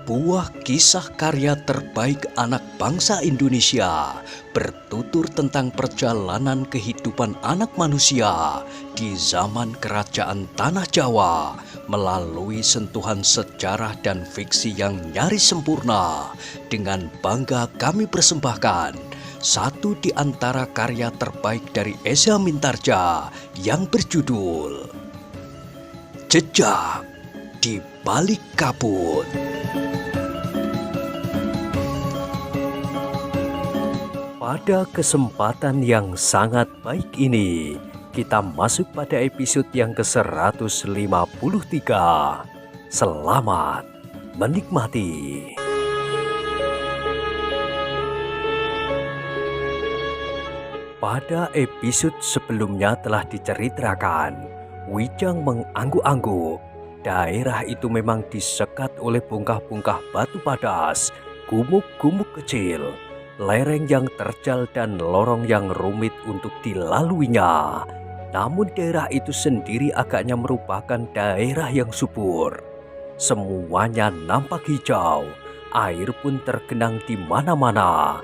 Sebuah kisah karya terbaik anak bangsa Indonesia bertutur tentang perjalanan kehidupan anak manusia di zaman kerajaan Tanah Jawa melalui sentuhan sejarah dan fiksi yang nyaris sempurna. Dengan bangga kami persembahkan satu di antara karya terbaik dari Eza Mintarja yang berjudul Jejak di Balik Kabut. Pada kesempatan yang sangat baik ini, kita masuk pada episode yang ke-153. Selamat menikmati. Pada episode sebelumnya telah diceritakan, Wijang mengangguk-angguk. Daerah itu memang disekat oleh bongkah-bongkah batu padas, gumuk-gumuk kecil, lereng yang terjal dan lorong yang rumit untuk dilaluinya. Namun daerah itu sendiri agaknya merupakan daerah yang subur. Semuanya nampak hijau, air pun tergenang di mana-mana.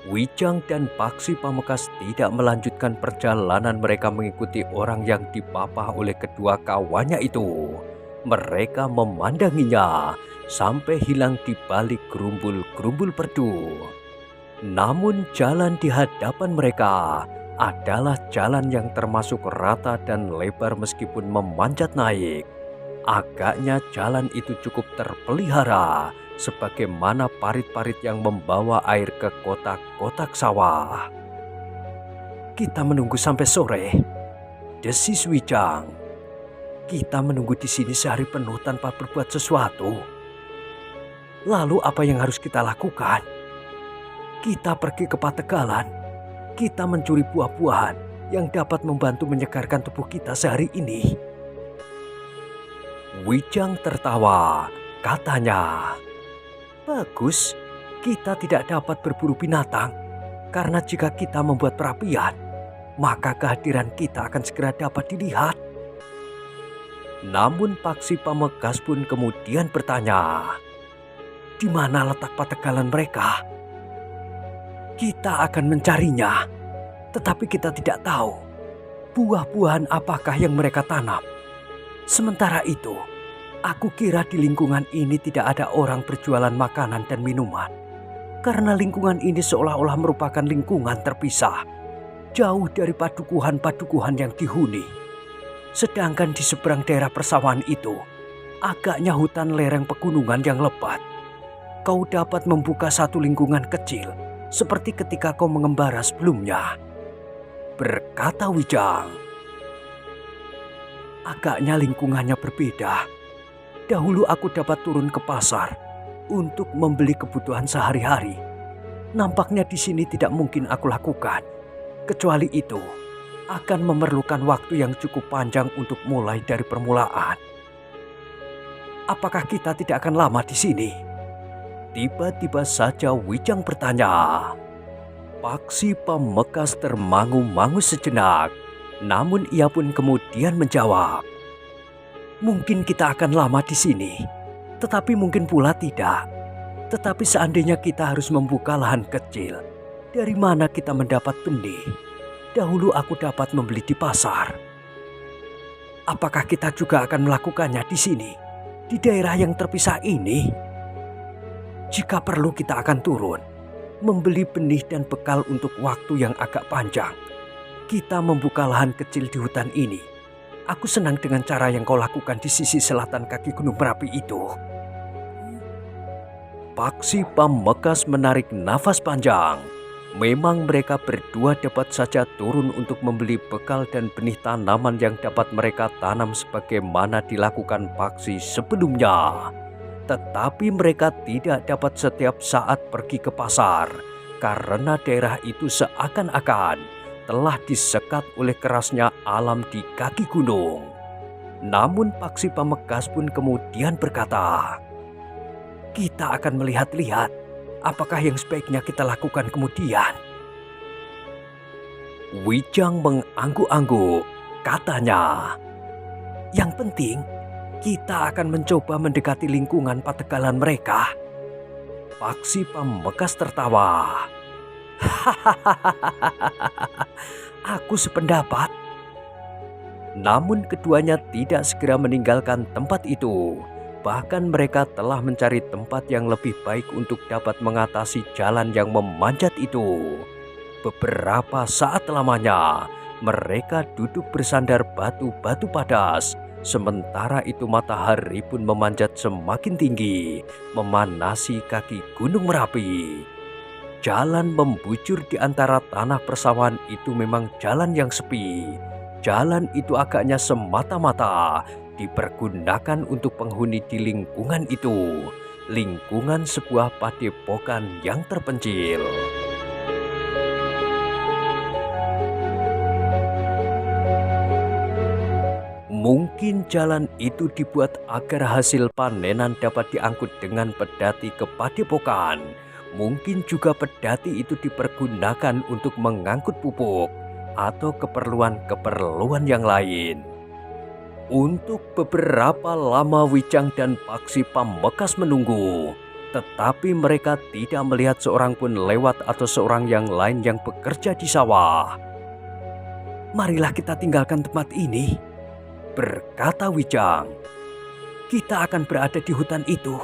Wijang dan Paksi Pamekasan tidak melanjutkan perjalanan mereka mengikuti orang yang dipapah oleh kedua kawannya itu. Mereka memandanginya sampai hilang di balik gerumbul-gerumbul perdu. Namun jalan di hadapan mereka adalah jalan yang termasuk rata dan lebar meskipun memanjat naik. Agaknya jalan itu cukup terpelihara, sebagaimana parit-parit yang membawa air ke kotak-kotak sawah. Kita menunggu sampai sore, desis Wijang. Kita menunggu di sini sehari penuh tanpa berbuat sesuatu. Lalu apa yang harus kita lakukan? Kita pergi ke Pategalan. Kita mencuri buah-buahan yang dapat membantu menyegarkan tubuh kita sehari ini. Wijang tertawa, katanya, "Bagus, kita tidak dapat berburu binatang, karena jika kita membuat perapian, maka kehadiran kita akan segera dapat dilihat." Namun Paksi Pamekasan pun kemudian bertanya, "Di mana letak Pategalan mereka?" "Kita akan mencarinya, tetapi kita tidak tahu buah-buahan apakah yang mereka tanam. Sementara itu, aku kira di lingkungan ini tidak ada orang berjualan makanan dan minuman, karena lingkungan ini seolah-olah merupakan lingkungan terpisah, jauh dari padukuhan-padukuhan yang dihuni. Sedangkan di seberang daerah persawahan itu, agaknya hutan lereng pegunungan yang lebat. Kau dapat membuka satu lingkungan kecil, seperti ketika kau mengembara sebelumnya," berkata Wijang. "Agaknya lingkungannya berbeda. Dahulu aku dapat turun ke pasar untuk membeli kebutuhan sehari-hari. Nampaknya di sini tidak mungkin aku lakukan. Kecuali itu, akan memerlukan waktu yang cukup panjang untuk mulai dari permulaan. Apakah kita tidak akan lama di sini?" Tiba-tiba saja Wijang bertanya. Paksi Pamekasan termangu-mangu sejenak, namun ia pun kemudian menjawab, "Mungkin kita akan lama di sini, tetapi mungkin pula tidak. Tetapi seandainya kita harus membuka lahan kecil, dari mana kita mendapat benih? Dahulu aku dapat membeli di pasar. Apakah kita juga akan melakukannya di sini, di daerah yang terpisah ini? Jika perlu kita akan turun, membeli benih dan bekal untuk waktu yang agak panjang. Kita membuka lahan kecil di hutan ini. Aku senang dengan cara yang kau lakukan di sisi selatan kaki Gunung Merapi itu." Paksi Pamekasan menarik nafas panjang. Memang mereka berdua dapat saja turun untuk membeli bekal dan benih tanaman yang dapat mereka tanam sebagaimana dilakukan Paksi sebelumnya. Tetapi mereka tidak dapat setiap saat pergi ke pasar, karena daerah itu seakan-akan telah disekat oleh kerasnya alam di kaki gunung. Namun Paksi Pamekasan pun kemudian berkata, "Kita akan melihat-lihat apakah yang sebaiknya kita lakukan kemudian." Wijang mengangguk-angguk, katanya, "Yang penting Kita akan mencoba mendekati lingkungan pategalan mereka. Paksi Pambekas tertawa. Aku sependapat. Namun keduanya tidak segera meninggalkan tempat itu. Bahkan mereka telah mencari tempat yang lebih baik untuk dapat mengatasi jalan yang memanjat itu. Beberapa saat lamanya, mereka duduk bersandar batu-batu padas. Sementara itu matahari pun memanjat semakin tinggi, memanasi kaki Gunung Merapi. Jalan membujur di antara tanah persawahan itu memang jalan yang sepi. Jalan itu agaknya semata-mata dipergunakan untuk penghuni di lingkungan itu. Lingkungan sebuah padepokan yang terpencil. Mungkin jalan itu dibuat agar hasil panenan dapat diangkut dengan pedati ke padepokan. Mungkin juga pedati itu dipergunakan untuk mengangkut pupuk atau keperluan-keperluan yang lain. Untuk beberapa lama Wijang dan Paksi Pambekas menunggu, tetapi mereka tidak melihat seorang pun lewat atau seorang yang lain yang bekerja di sawah. "Marilah kita tinggalkan tempat ini," berkata Wijang. "Kita akan berada di hutan itu.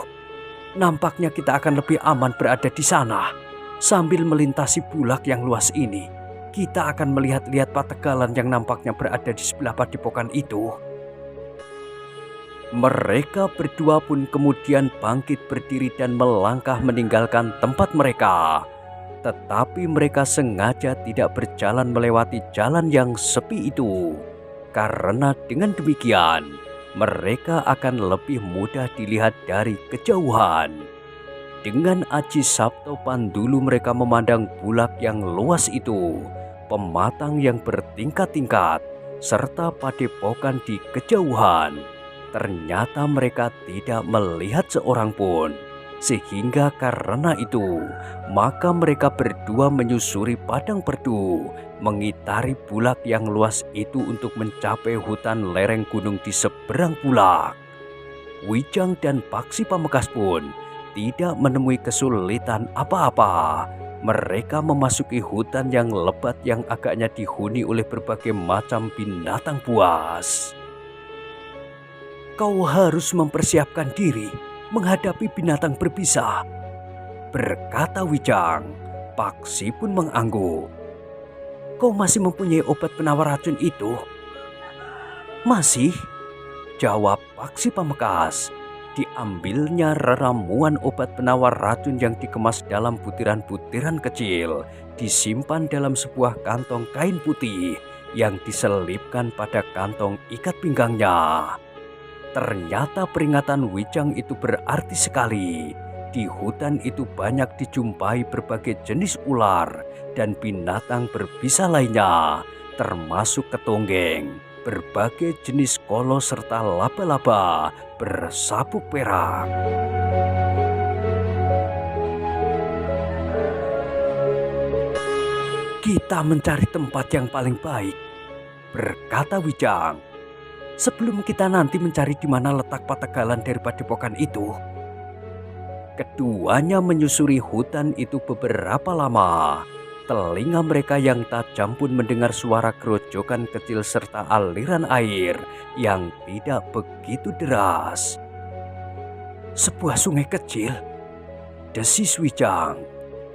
Nampaknya kita akan lebih aman berada di sana. Sambil melintasi bulak yang luas ini, kita akan melihat-lihat pategalan yang nampaknya berada di sebelah padepokan itu." Mereka berdua pun kemudian bangkit berdiri dan melangkah meninggalkan tempat mereka. Tetapi mereka sengaja tidak berjalan melewati jalan yang sepi itu. Karena dengan demikian, mereka akan lebih mudah dilihat dari kejauhan. Dengan Aji Sabto Pandulu mereka memandang bulak yang luas itu, pematang yang bertingkat-tingkat, serta padepokan di kejauhan. Ternyata mereka tidak melihat seorang pun. Sehingga karena itu, maka mereka berdua menyusuri padang perdu, mengitari bulak yang luas itu untuk mencapai hutan lereng gunung di seberang bulak. Wijang dan Paksi Pambekas pun tidak menemui kesulitan apa-apa. Mereka memasuki hutan yang lebat yang agaknya dihuni oleh berbagai macam binatang buas. "Kau harus mempersiapkan diri menghadapi binatang berbisa," berkata Wijang. Paksi pun mengangguk. "Kau masih mempunyai obat penawar racun itu?" "Masih," jawab Paksi Pambekas. Diambilnya ramuan obat penawar racun yang dikemas dalam butiran-butiran kecil, disimpan dalam sebuah kantong kain putih yang diselipkan pada kantong ikat pinggangnya. Ternyata peringatan Wijang itu berarti sekali. Di hutan itu banyak dijumpai berbagai jenis ular dan binatang berbisa lainnya, termasuk ketonggeng, berbagai jenis kolo serta laba-laba bersabuk perak. "Kita mencari tempat yang paling baik," berkata Wijang, "sebelum kita nanti mencari di mana letak pategalan dari padepokan itu." Keduanya menyusuri hutan itu beberapa lama. Telinga mereka yang tajam pun mendengar suara kerojokan kecil serta aliran air yang tidak begitu deras. "Sebuah sungai kecil," desis Wijang.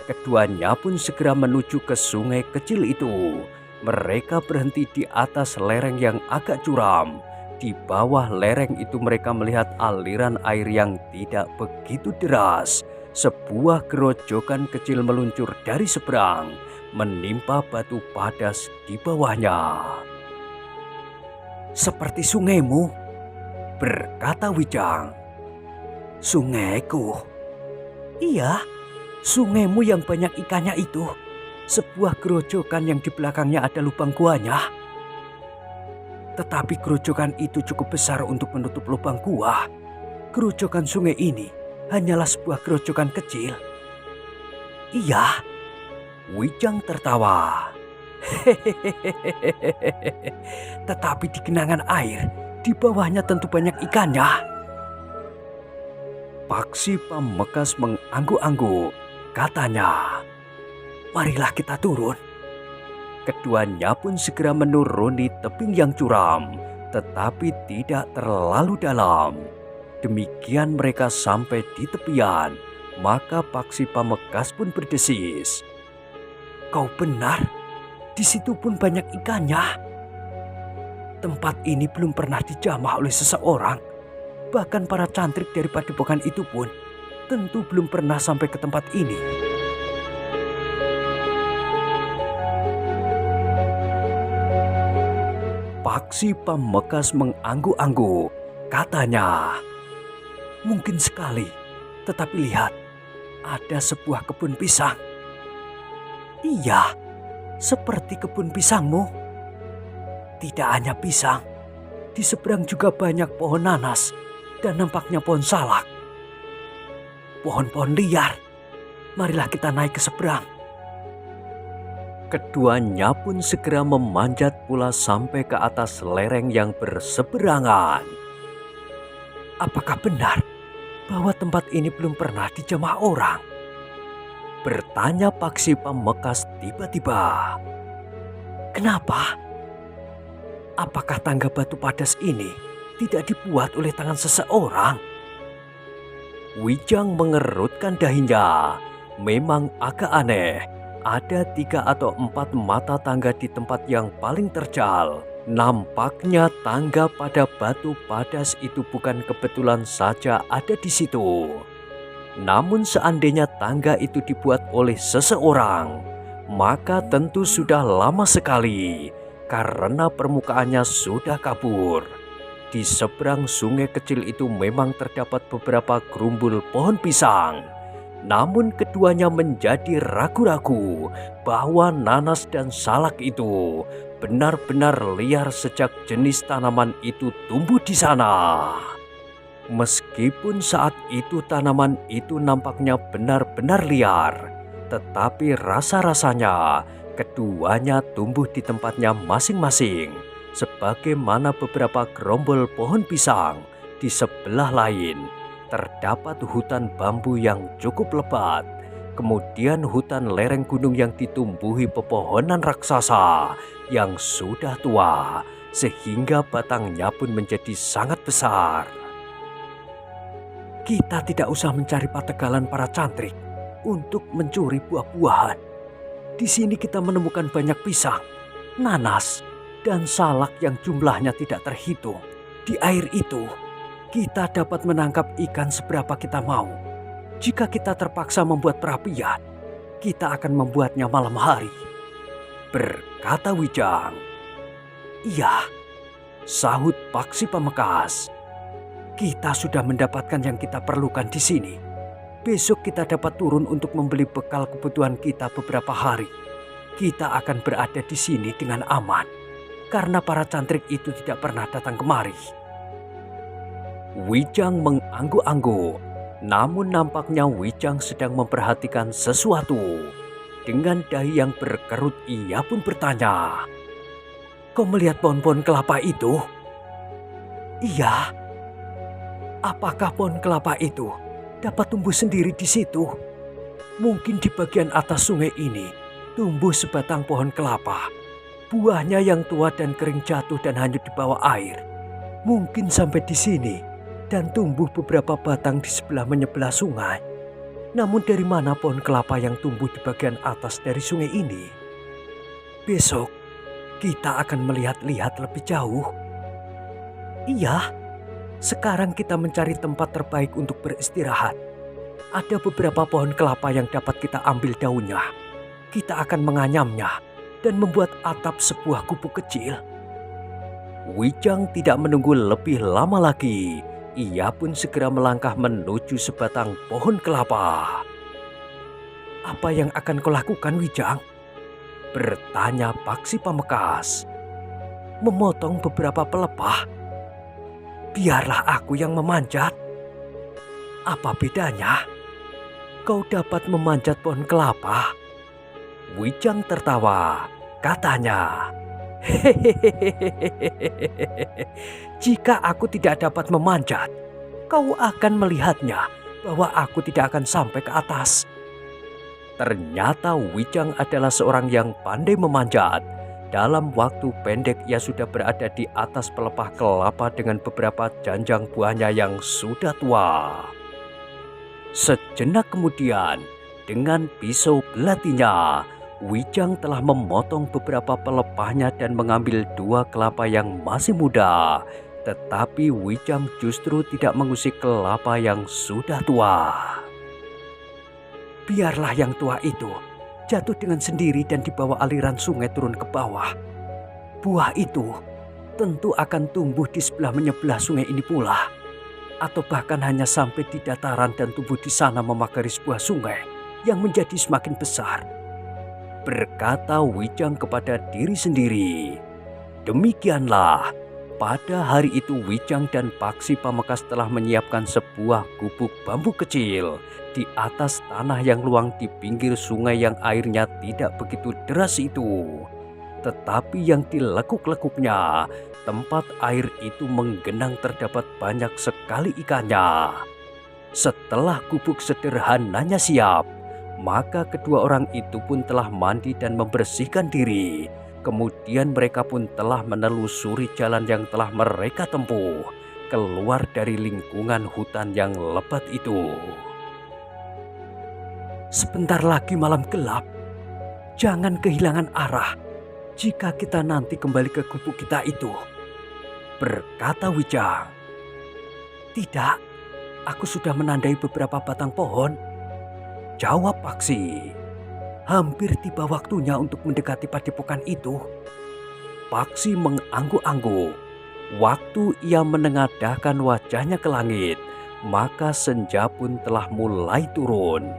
Keduanya pun segera menuju ke sungai kecil itu. Mereka berhenti di atas lereng yang agak curam. Di bawah lereng itu mereka melihat aliran air yang tidak begitu deras. Sebuah gerojokan kecil meluncur dari seberang, menimpa batu padas di bawahnya. "Seperti sungaimu," berkata Wijang. "Sungaiku?" "Iya, sungaimu yang banyak ikannya itu. Sebuah gerojokan yang di belakangnya ada lubang guanya." "Tetapi gerojokan itu cukup besar untuk menutup lubang gua. Gerojokan sungai ini hanyalah sebuah gerojokan kecil." "Iya," Wijang tertawa. "Hehehe. Tetapi di genangan air Di bawahnya tentu banyak ikannya. Paksi Pamekasan mengangguk-angguk. Katanya, marilah kita turun. Keduanya pun segera menuruni tebing yang curam, tetapi tidak terlalu dalam. Demikian mereka sampai di tepian, maka Paksi Pamekasan pun berdesis. Kau benar, di situ pun banyak ikannya. Tempat ini belum pernah dijamah oleh seseorang. Bahkan para cantrik dari padepokan itu pun tentu belum pernah sampai ke tempat ini. Paksi Pamekasan mengangguk-angguk. Katanya, mungkin sekali, tetapi lihat, ada sebuah kebun pisang. Iya, seperti kebun pisangmu. Tidak hanya pisang, di seberang juga banyak pohon nanas dan nampaknya pohon salak. Pohon-pohon liar, marilah kita naik ke seberang. Keduanya pun segera memanjat pula sampai ke atas lereng yang berseberangan. Apakah benar bahwa tempat ini belum pernah dijamah orang? Bertanya Paksi Pamekasan tiba-tiba. Kenapa? Apakah tangga batu padas ini tidak dibuat oleh tangan seseorang? Wijang mengerutkan dahinya. Memang agak aneh. Ada 3 atau 4 mata tangga di tempat yang paling terjal. Nampaknya tangga pada batu padas itu bukan kebetulan saja ada di situ. Namun seandainya tangga itu dibuat oleh seseorang, maka tentu sudah lama sekali karena permukaannya sudah kabur. Di seberang sungai kecil itu memang terdapat beberapa gerumbul pohon pisang. Namun keduanya menjadi ragu-ragu bahwa nanas dan salak itu benar-benar liar sejak jenis tanaman itu tumbuh di sana. Meskipun saat itu tanaman itu nampaknya benar-benar liar, tetapi rasa-rasanya keduanya tumbuh di tempatnya masing-masing. Sebagaimana beberapa gerombol pohon pisang di sebelah lain, terdapat hutan bambu yang cukup lebat, kemudian hutan lereng gunung yang ditumbuhi pepohonan raksasa yang sudah tua, sehingga batangnya pun menjadi sangat besar. Kita tidak usah mencari pategalan para cantrik untuk mencuri buah-buahan. Di sini kita menemukan banyak pisang, nanas, dan salak yang jumlahnya tidak terhitung. Di air itu, kita dapat menangkap ikan seberapa kita mau. Jika kita terpaksa membuat perapian, kita akan membuatnya malam hari, berkata Wijang. Iya, sahut Paksi Pamekasan. Kita sudah mendapatkan yang kita perlukan di sini. Besok kita dapat turun untuk membeli bekal kebutuhan kita beberapa hari. Kita akan berada di sini dengan aman, karena para cantrik itu tidak pernah datang kemari. Wijang mengangguk-angguk, namun nampaknya Wijang sedang memperhatikan sesuatu. Dengan dahi yang berkerut ia pun bertanya, "Kau melihat pohon-pohon kelapa itu?" "Iya." "Apakah pohon kelapa itu dapat tumbuh sendiri di situ?" "Mungkin di bagian atas sungai ini tumbuh sebatang pohon kelapa. Buahnya yang tua dan kering jatuh dan hanyut di bawah air. Mungkin sampai di sini dan tumbuh beberapa batang di menyebelah sungai. Namun dari mana pohon kelapa yang tumbuh di bagian atas dari sungai ini? Besok kita akan melihat-lihat lebih jauh." "Iya, sekarang kita mencari tempat terbaik untuk beristirahat. Ada beberapa pohon kelapa yang dapat kita ambil daunnya. Kita akan menganyamnya dan membuat atap sebuah gubuk kecil." Wijang tidak menunggu lebih lama lagi. Ia pun segera melangkah menuju sebatang pohon kelapa. "Apa yang akan kau lakukan, Wijang?" bertanya Paksi Pamekasan. "Memotong beberapa pelepah. Biarlah aku yang memanjat." "Apa bedanya? Kau dapat memanjat pohon kelapa." Wijang tertawa. Katanya, Hehehe. Jika aku tidak dapat memanjat, kau akan melihatnya bahwa aku tidak akan sampai ke atas. Ternyata Wijang adalah seorang yang pandai memanjat. Dalam waktu pendek ia sudah berada di atas pelepah kelapa dengan beberapa janjang buahnya yang sudah tua. Sejenak kemudian, dengan pisau belatinya, Wijang telah memotong beberapa pelepahnya dan mengambil dua kelapa yang masih muda. Tetapi Wijang justru tidak mengusik kelapa yang sudah tua. Biarlah yang tua itu jatuh dengan sendiri dan dibawa aliran sungai turun ke bawah. Buah itu tentu akan tumbuh di sebelah menyebelah sungai ini pula. Atau bahkan hanya sampai di dataran dan tumbuh di sana memagari sebuah sungai yang menjadi semakin besar. Berkata Wijang kepada diri sendiri. Demikianlah, pada hari itu Wijang dan Paksi Pamekasan telah menyiapkan sebuah gubuk bambu kecil di atas tanah yang luang di pinggir sungai yang airnya tidak begitu deras itu. Tetapi yang dilekuk-lekuknya, tempat air itu menggenang terdapat banyak sekali ikannya. Setelah gubuk sederhananya siap, maka kedua orang itu pun telah mandi dan membersihkan diri. Kemudian mereka pun telah menelusuri jalan yang telah mereka tempuh, keluar dari lingkungan hutan yang lebat itu. Sebentar lagi malam gelap, jangan kehilangan arah jika kita nanti kembali ke gubuk kita itu, berkata Wijang. Tidak, aku sudah menandai beberapa batang pohon, jawab Paksi. Hampir tiba waktunya untuk mendekati padepokan itu. Paksi mengangguk-angguk. Waktu ia menengadahkan wajahnya ke langit, maka senja pun telah mulai turun.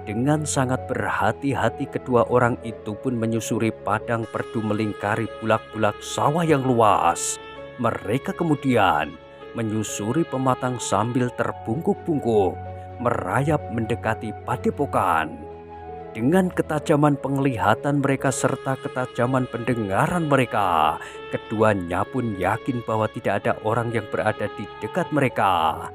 Dengan sangat berhati-hati kedua orang itu pun menyusuri padang perdu melingkari bulak-bulak sawah yang luas. Mereka kemudian menyusuri pematang sambil terbungkuk-bungkuk, merayap mendekati padepokan. Dengan ketajaman penglihatan mereka serta ketajaman pendengaran mereka, keduanya pun yakin bahwa tidak ada orang yang berada di dekat mereka.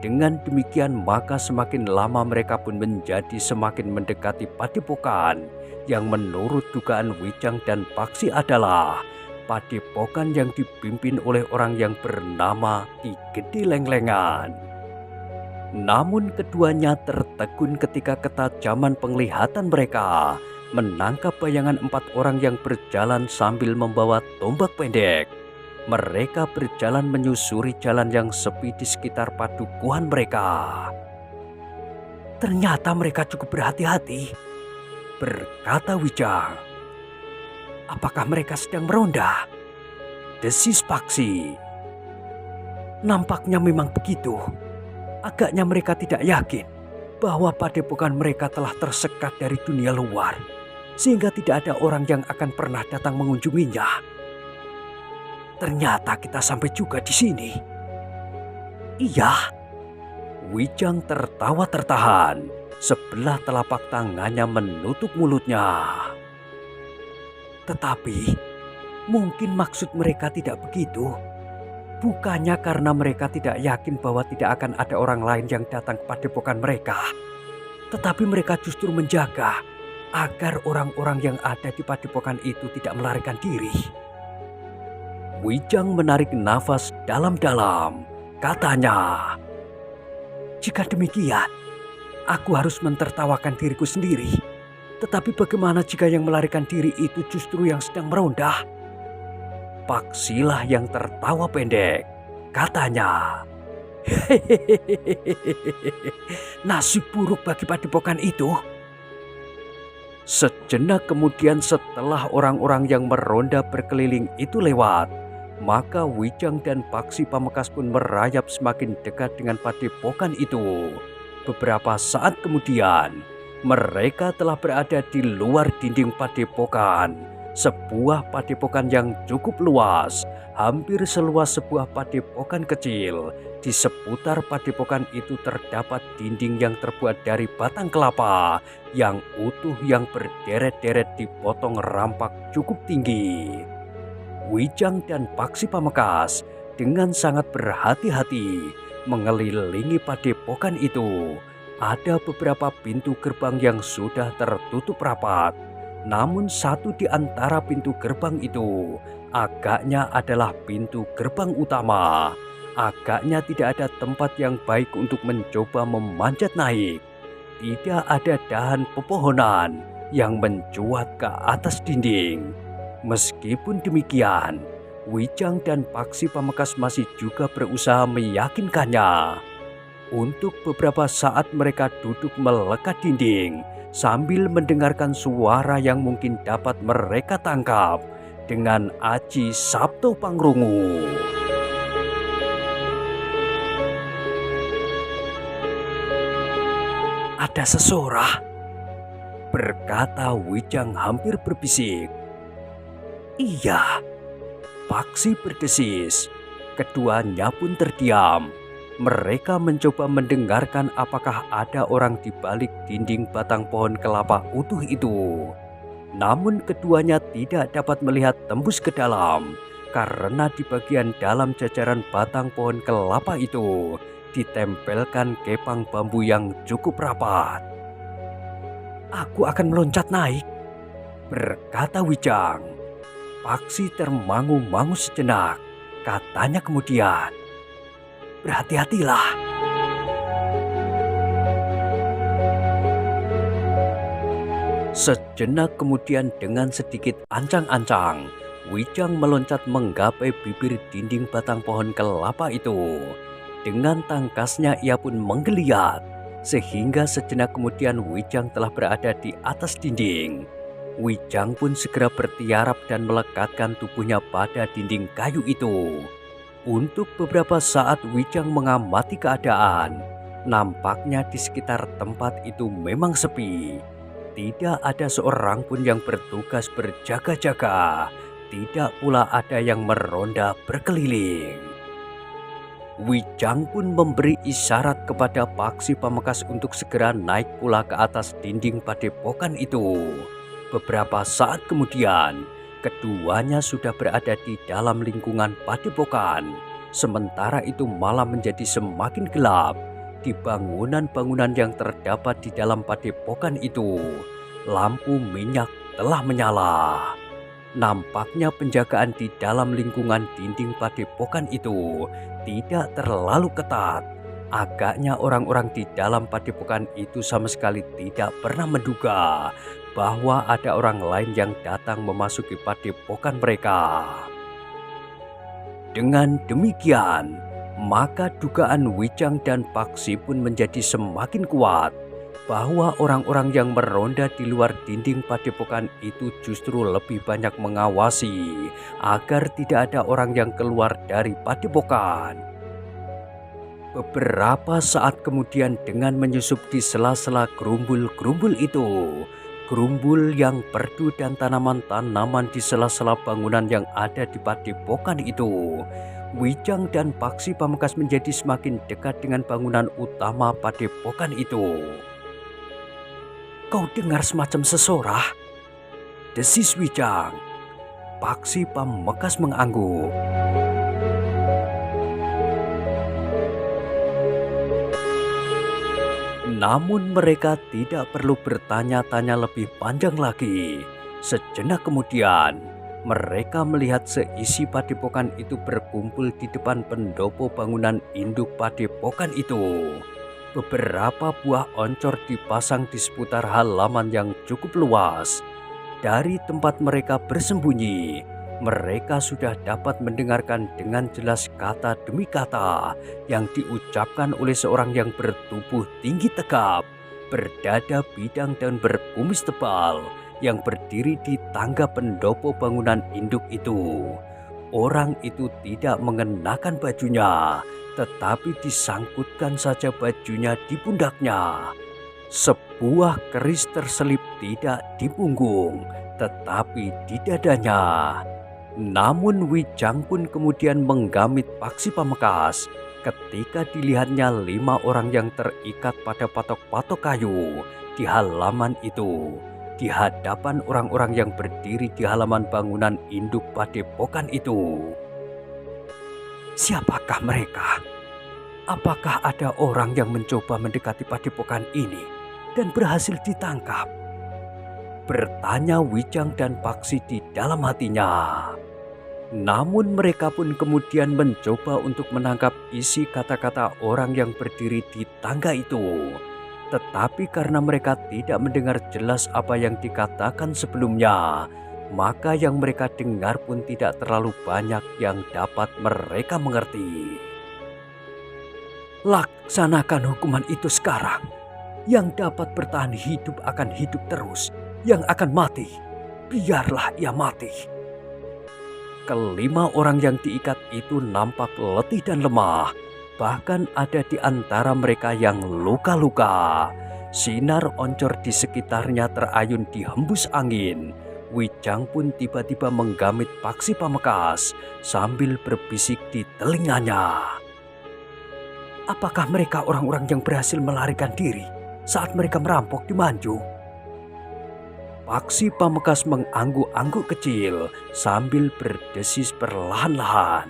Dengan demikian maka semakin lama mereka pun menjadi semakin mendekati padepokan yang menurut dugaan Wijang dan Paksi adalah padepokan yang dipimpin oleh orang yang bernama Ki Gede Lenglengan. Namun keduanya tertegun ketika ketajaman penglihatan mereka menangkap bayangan 4 orang yang berjalan sambil membawa tombak pendek. Mereka berjalan menyusuri jalan yang sepi di sekitar padukuhan mereka. Ternyata mereka cukup berhati-hati, berkata Wijang. Apakah mereka sedang meronda? Desis Paksi. Nampaknya memang begitu. Agaknya mereka tidak yakin bahwa padepokan mereka telah tersekat dari dunia luar, sehingga tidak ada orang yang akan pernah datang mengunjunginya. Ternyata kita sampai juga di sini. Iya, Wijang tertawa tertahan. Sebelah telapak tangannya menutup mulutnya. Tetapi mungkin maksud mereka tidak begitu. Bukannya karena mereka tidak yakin bahwa tidak akan ada orang lain yang datang ke padepokan mereka, tetapi mereka justru menjaga agar orang-orang yang ada di padepokan itu tidak melarikan diri. Wijang menarik nafas dalam-dalam. Katanya, jika demikian, aku harus mentertawakan diriku sendiri. Tetapi bagaimana jika yang melarikan diri itu justru yang sedang meronda? Paksilah yang tertawa pendek. Katanya, nasib buruk bagi padepokan itu. Sejenak kemudian setelah orang-orang yang meronda berkeliling itu lewat, maka Wijang dan Paksi Pamekasan pun merayap semakin dekat dengan padepokan itu. Beberapa saat kemudian, mereka telah berada di luar dinding padepokan. Sebuah padepokan yang cukup luas, hampir seluas sebuah padepokan kecil. Di seputar padepokan itu terdapat dinding yang terbuat dari batang kelapa yang utuh yang berderet-deret dipotong rampak cukup tinggi. Wijang dan Paksi Pamekasan dengan sangat berhati-hati mengelilingi padepokan itu. Ada beberapa pintu gerbang yang sudah tertutup rapat. Namun satu di antara pintu gerbang itu agaknya adalah pintu gerbang utama. Agaknya tidak ada tempat yang baik untuk mencoba memanjat naik. Tidak ada dahan pepohonan yang mencuat ke atas dinding. Meskipun demikian, Wijang dan Paksi Pamekasan masih juga berusaha meyakinkannya. Untuk beberapa saat mereka duduk melekat dinding sambil mendengarkan suara yang mungkin dapat mereka tangkap dengan aji Sabto Pangrungu. "Ada seseorang," berkata Wijang hampir berbisik. "Iya," Paksi berdesis. Keduanya pun terdiam. Mereka mencoba mendengarkan apakah ada orang di balik dinding batang pohon kelapa utuh itu. Namun keduanya tidak dapat melihat tembus ke dalam karena di bagian dalam jajaran batang pohon kelapa itu ditempelkan kepang bambu yang cukup rapat. "Aku akan meloncat naik," berkata Wijang. Paksi termangu-mangu sejenak. Katanya kemudian, "Berhati-hatilah." Sejenak kemudian dengan sedikit ancang-ancang, Wijang meloncat menggapai bibir dinding batang pohon kelapa itu. Dengan tangkasnya ia pun menggeliat, sehingga sejenak kemudian Wijang telah berada di atas dinding. Wijang pun segera bertiarap dan melekatkan tubuhnya pada dinding kayu itu. Untuk beberapa saat Wijang mengamati keadaan. Nampaknya di sekitar tempat itu memang sepi. Tidak ada seorang pun yang bertugas berjaga-jaga. Tidak pula ada yang meronda berkeliling. Wijang pun memberi isyarat kepada Paksi Pamekasan untuk segera naik pula ke atas dinding padepokan itu. Beberapa saat kemudian, keduanya sudah berada di dalam lingkungan padepokan. Sementara itu malam menjadi semakin gelap. Di bangunan-bangunan yang terdapat di dalam padepokan itu, lampu minyak telah menyala. Nampaknya penjagaan di dalam lingkungan dinding padepokan itu tidak terlalu ketat. Agaknya orang-orang di dalam padepokan itu sama sekali tidak pernah menduga bahwa ada orang lain yang datang memasuki padepokan mereka. Dengan demikian, maka dugaan Wijang dan Paksi pun menjadi semakin kuat bahwa orang-orang yang meronda di luar dinding padepokan itu justru lebih banyak mengawasi agar tidak ada orang yang keluar dari padepokan. Beberapa saat kemudian dengan menyusup di sela-sela gerumbul-gerumbul itu, gerumbul yang perdu dan tanaman-tanaman di sela-sela bangunan yang ada di padepokan itu, Wijang dan Paksi Pamekasan menjadi semakin dekat dengan bangunan utama padepokan itu. "Kau dengar semacam sesorah?" desis Wijang. Paksi Pamekasan mengangguk. Namun mereka tidak perlu bertanya-tanya lebih panjang lagi. Sejenak kemudian, mereka melihat seisi padepokan itu berkumpul di depan pendopo bangunan induk padepokan itu. Beberapa buah oncor dipasang di seputar halaman yang cukup luas. Dari tempat mereka bersembunyi, mereka sudah dapat mendengarkan dengan jelas kata demi kata yang diucapkan oleh seorang yang bertubuh tinggi tegap, berdada bidang dan berkumis tebal yang berdiri di tangga pendopo bangunan induk itu. Orang itu tidak mengenakan bajunya, tetapi disangkutkan saja bajunya di pundaknya. Sebuah keris terselip tidak di punggung, tetapi di dadanya. Namun Wijang pun kemudian menggamit Paksi Pamekasan ketika dilihatnya 5 orang yang terikat pada patok-patok kayu di halaman itu. di hadapan orang-orang yang berdiri di halaman bangunan induk padepokan itu. Siapakah mereka? Apakah ada orang yang mencoba mendekati padepokan ini dan berhasil ditangkap? Bertanya Wijang dan Paksi di dalam hatinya. Namun mereka pun kemudian mencoba untuk menangkap isi kata-kata orang yang berdiri di tangga itu. Tetapi karena mereka tidak mendengar jelas apa yang dikatakan sebelumnya, maka yang mereka dengar pun tidak terlalu banyak yang dapat mereka mengerti. Laksanakan hukuman itu sekarang. Yang dapat bertahan hidup akan hidup terus. Yang akan mati, biarlah ia mati. Kelima orang yang diikat itu nampak letih dan lemah. Bahkan ada di antara mereka yang luka-luka. Sinar oncor di sekitarnya terayun dihembus angin. Wijang pun tiba-tiba menggamit Paksi Pamekasan sambil berbisik di telinganya. Apakah mereka orang-orang yang berhasil melarikan diri saat mereka merampok di Manjung? Paksi Pamekasan mengangguk-angguk kecil sambil berdesis perlahan-lahan.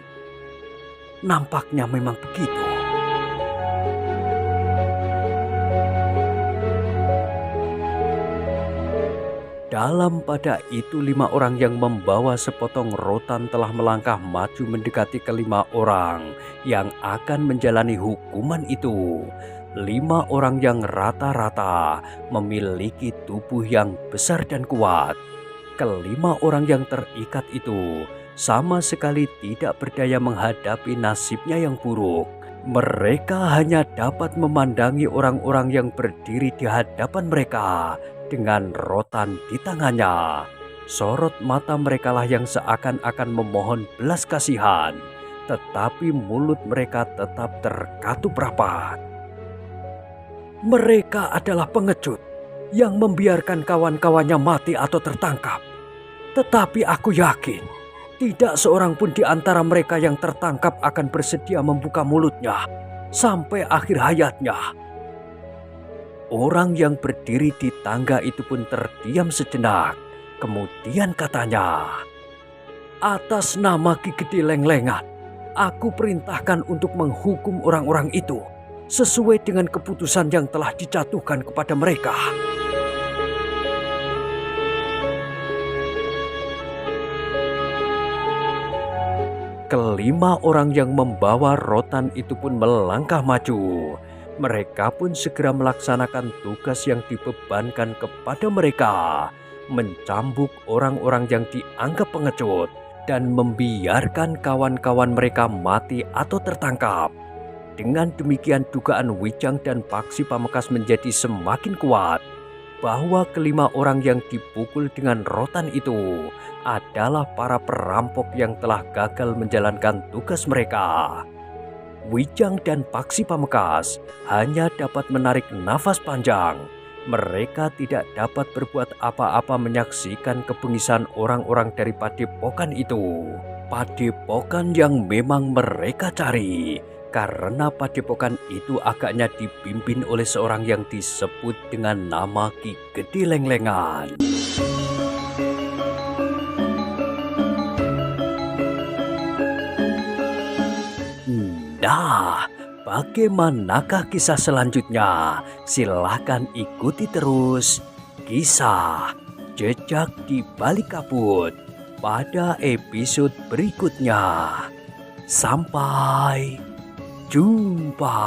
Nampaknya memang begitu. Dalam pada itu 5 orang yang membawa sepotong rotan telah melangkah maju mendekati kelima orang yang akan menjalani hukuman itu. 5 orang yang rata-rata memiliki tubuh yang besar dan kuat. Kelima orang yang terikat itu sama sekali tidak berdaya menghadapi nasibnya yang buruk. Mereka hanya dapat memandangi orang-orang yang berdiri di hadapan mereka dengan rotan di tangannya. Sorot mata merekalah yang seakan-akan memohon belas kasihan, tetapi mulut mereka tetap terkatup rapat. Mereka adalah pengecut yang membiarkan kawan-kawannya mati atau tertangkap. Tetapi aku yakin tidak seorang pun di antara mereka yang tertangkap akan bersedia membuka mulutnya sampai akhir hayatnya. Orang yang berdiri di tangga itu pun terdiam sejenak. Kemudian katanya, "Atas nama Ki Gede Lenglengan, aku perintahkan untuk menghukum orang-orang itu sesuai dengan keputusan yang telah dijatuhkan kepada mereka." Kelima orang yang membawa rotan itu pun melangkah maju. Mereka pun segera melaksanakan tugas yang dibebankan kepada mereka, mencambuk orang-orang yang dianggap pengecut dan membiarkan kawan-kawan mereka mati atau tertangkap. Dengan demikian dugaan Wijang dan Paksi Pamekasan menjadi semakin kuat bahwa kelima orang yang dipukul dengan rotan itu adalah para perampok yang telah gagal menjalankan tugas mereka. Wijang dan Paksi Pamekasan hanya dapat menarik nafas panjang. Mereka tidak dapat berbuat apa-apa menyaksikan kebengisan orang-orang dari padepokan itu. Padepokan yang memang mereka cari. Karena padepokan itu agaknya dipimpin oleh seorang yang disebut dengan nama Ki Gede Lenglengan. Nah, bagaimanakah kisah selanjutnya? Silahkan ikuti terus kisah Jejak di Balik Kabut pada episode berikutnya. Sampai jumpa.